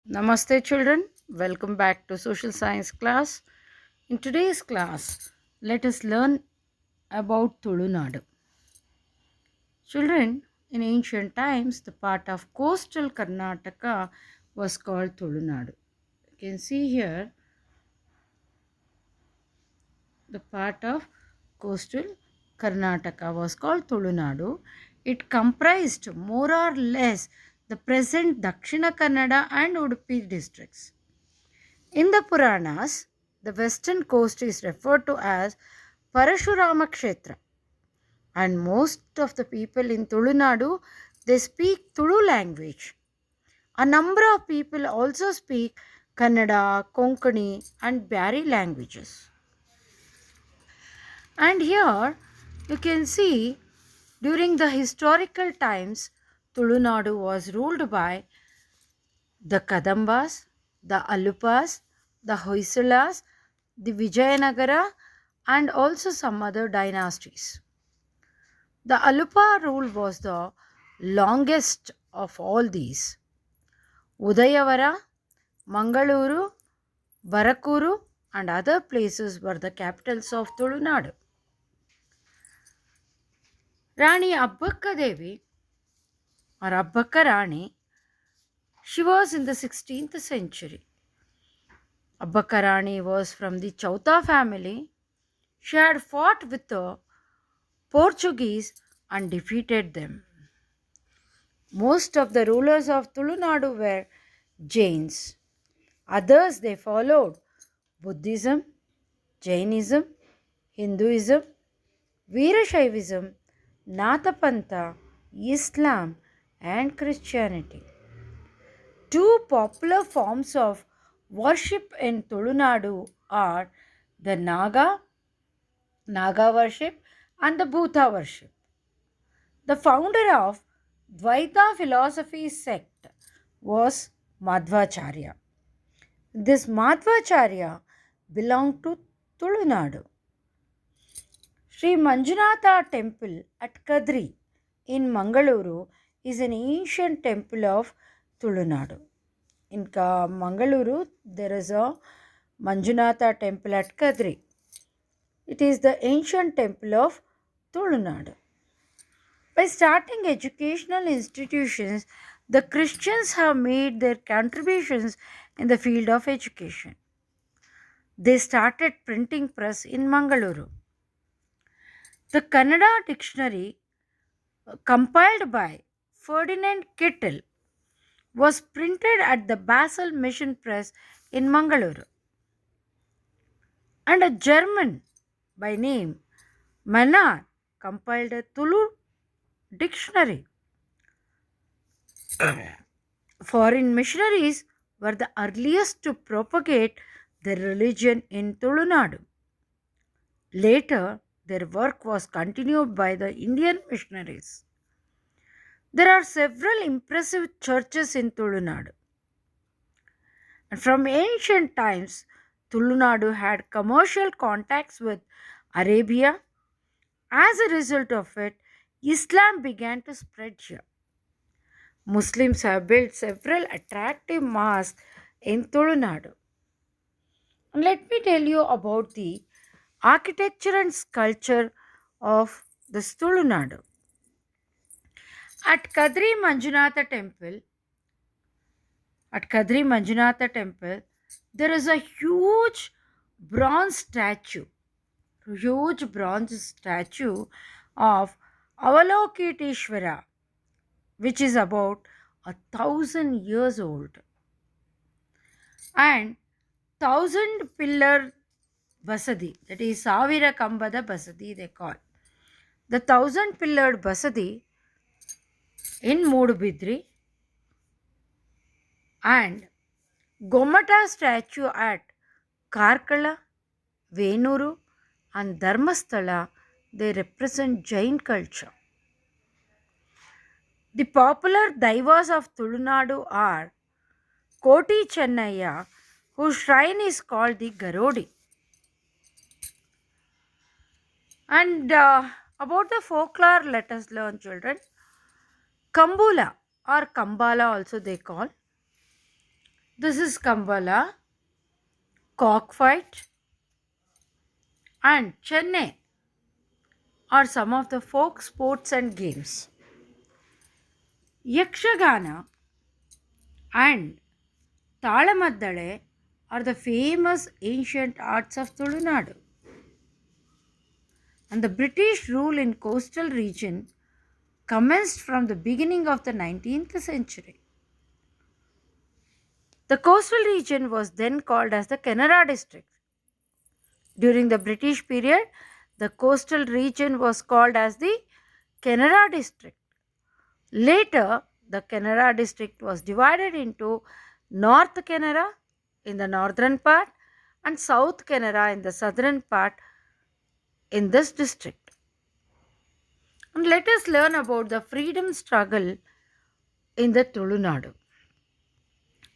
Namaste children, welcome back to social science class. In today's class, let us learn about Tulunadu. Children, in ancient times, the part of coastal Karnataka was called Tulunadu. You can see here the part of coastal Karnataka was called Tulunadu. It comprised more or less the present Dakshina Kannada and Udupi districts. In the Puranas, the western coast is referred to as Parashurama Kshetra, and most of the people in Tulunadu they speak Tulu language. A number of people also speak Kannada, Konkani, and Bari languages. And here you can see during the historical times, Tulunadu was ruled by the Kadambas, the Alupas, the Hoysalas, the Vijayanagara, and also some other dynasties. The Alupa rule was the longest of all these. Udayavara, Mangaluru, Barakuru, and other places were the capitals of Tulunadu. Rani Abbakka Devi or Abbakka Rani, she was in the 16th century. Abbakka Rani was from the Chauta family. She had fought with the Portuguese and defeated them. Most of the rulers of Tulunadu were Jains. Others they followed Buddhism, Jainism, Hinduism, Veerashaivism, Nathapantha, Islam, and Christianity. Two popular forms of worship in Tulunadu are the Naga worship, and the Bhutha worship. The founder of Dvaita philosophy sect was Madhvacharya. This Madhvacharya belonged to Tulunadu. Sri Manjunatha temple at Kadri in Mangaluru is an ancient temple of Tulunadu. In Mangaluru, there is a Manjunatha temple at Kadri. It is the ancient temple of Tulunadu. By starting educational institutions, the Christians have made their contributions in the field of education. They started printing press in Mangaluru. The Kannada dictionary compiled by Ferdinand Kittel was printed at the Basel Mission Press in Mangaluru. And a German by name Manar compiled a Tulu dictionary. Foreign missionaries were the earliest to propagate their religion in Tulunadu. Later, their work was continued by the Indian missionaries. There are several impressive churches in Tulunadu. And from ancient times, Tulunadu had commercial contacts with Arabia. As a result of it, Islam began to spread here. Muslims have built several attractive mosques in Tulunadu. And let me tell you about the architecture and sculpture of the Tulunadu. At Kadri Manjunatha temple, there is a huge bronze statue of Avalokiteshvara, which is about 1,000 years old, and 1,000 pillar basadi, that is Savira Kambada basadi they call. The 1,000 pillared basadi in Mudubidri and Gomata statue at Karkala, Venuru, and Dharmasthala, they represent Jain culture. The popular Daivas of Tulunadu are Koti Chennaya, whose shrine is called the Garodi. And about the folklore, let us learn, children. Kambula or Kambala also they call. This is Kambala, Cockfight, and Chennai are some of the folk sports and games. Yakshagana and Talamaddale are the famous ancient arts of Tulunadu. And the British rule in coastal region commenced from the beginning of the 19th century. The coastal region was then called as the Canara district. During the British period, the coastal region was called as the Canara district. Later, the Canara district was divided into North Canara in the northern part and South Canara in the southern part in this district. And let us learn about the freedom struggle in the Tulunadu.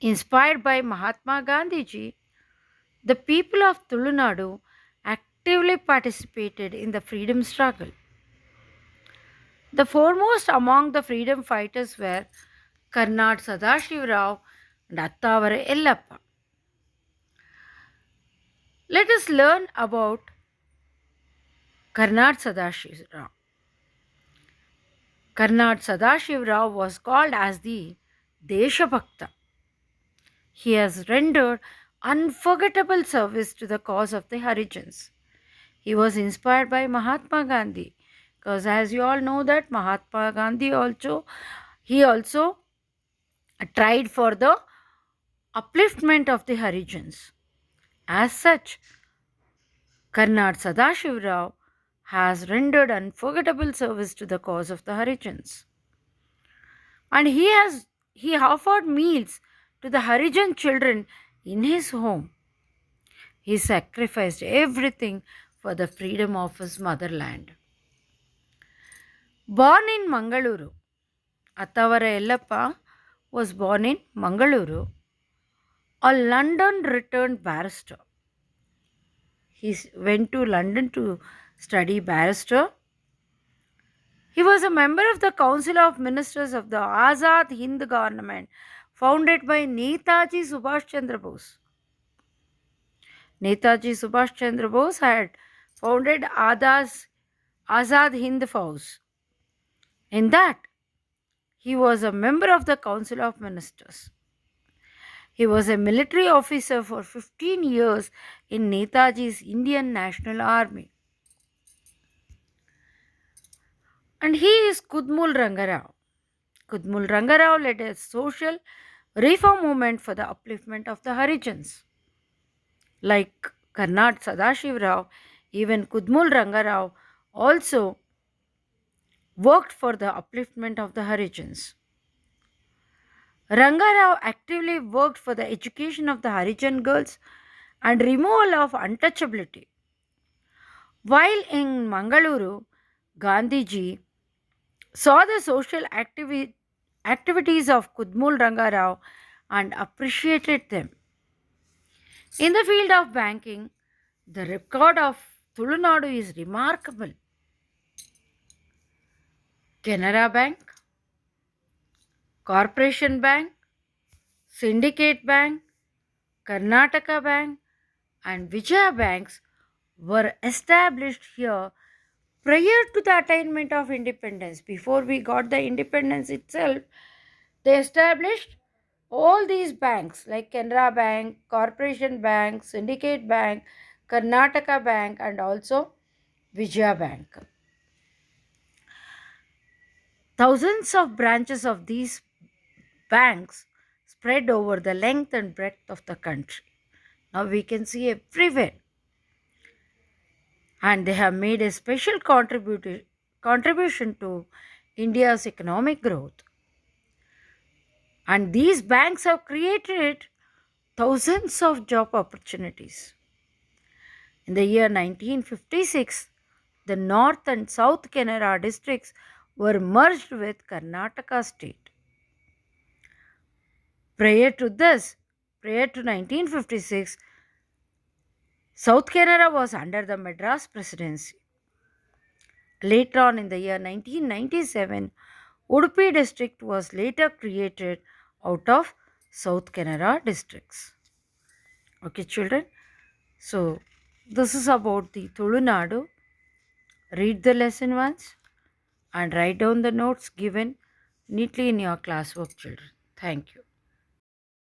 Inspired by Mahatma Gandhiji, the people of Tulunadu actively participated in the freedom struggle. The foremost among the freedom fighters were Karnad Sadashivrao and Attavara Yellappa. Let us learn about Karnad Sadashivrao. Karnad Sadashivrao was called as the Deshabhakta. He has rendered unforgettable service to the cause of the Harijans. He was inspired by Mahatma Gandhi because as you all know that Mahatma Gandhi also tried for the upliftment of the Harijans. As such, Karnad Sadashivrao has rendered unforgettable service to the cause of the Harijans. And he offered meals to the Harijan children in his home. He sacrificed everything for the freedom of his motherland. Born in Mangaluru, Attavara Yellappa was born in Mangaluru, a London returned barrister. He went to London to study barrister. He was a member of the Council of Ministers of the Azad Hind government founded by Netaji Subhash Chandra Bose. Netaji Subhash Chandra Bose had founded Azad Hind Fauj. In that, he was a member of the Council of Ministers. He was a military officer for 15 years in Netaji's Indian National Army. And he is Kudmul Rangarao. Kudmul Rangarao led a social reform movement for the upliftment of the Harijans. Like Karnad Sadashivrao, even Kudmul Rangarao also worked for the upliftment of the Harijans. Rangarao actively worked for the education of the Harijan girls and removal of untouchability. While in Mangaluru, Gandhiji saw the social activities of Kudmul Rangarao and appreciated them. In the field of banking, the record of Tulunadu is remarkable. Canara Bank, Corporation Bank, Syndicate Bank, Karnataka Bank, and Vijaya Banks were established here prior to the attainment of independence. Before we got the independence itself, they established all these banks like Canara Bank, Corporation Bank, Syndicate Bank, Karnataka Bank, and also Vijaya Bank. Thousands of branches of these banks spread over the length and breadth of the country. Now we can see everywhere. And they have made a special contribution to India's economic growth. And these banks have created thousands of job opportunities. In the year 1956, the North and South Canara districts were merged with Karnataka state. Prior to 1956, South Canara was under the Madras Presidency. Later on in the year 1997, Udupi district was later created out of South Canara districts. Okay, children. So, this is about the Tulunadu. Read the lesson once and write down the notes given neatly in your classwork, children. Thank you.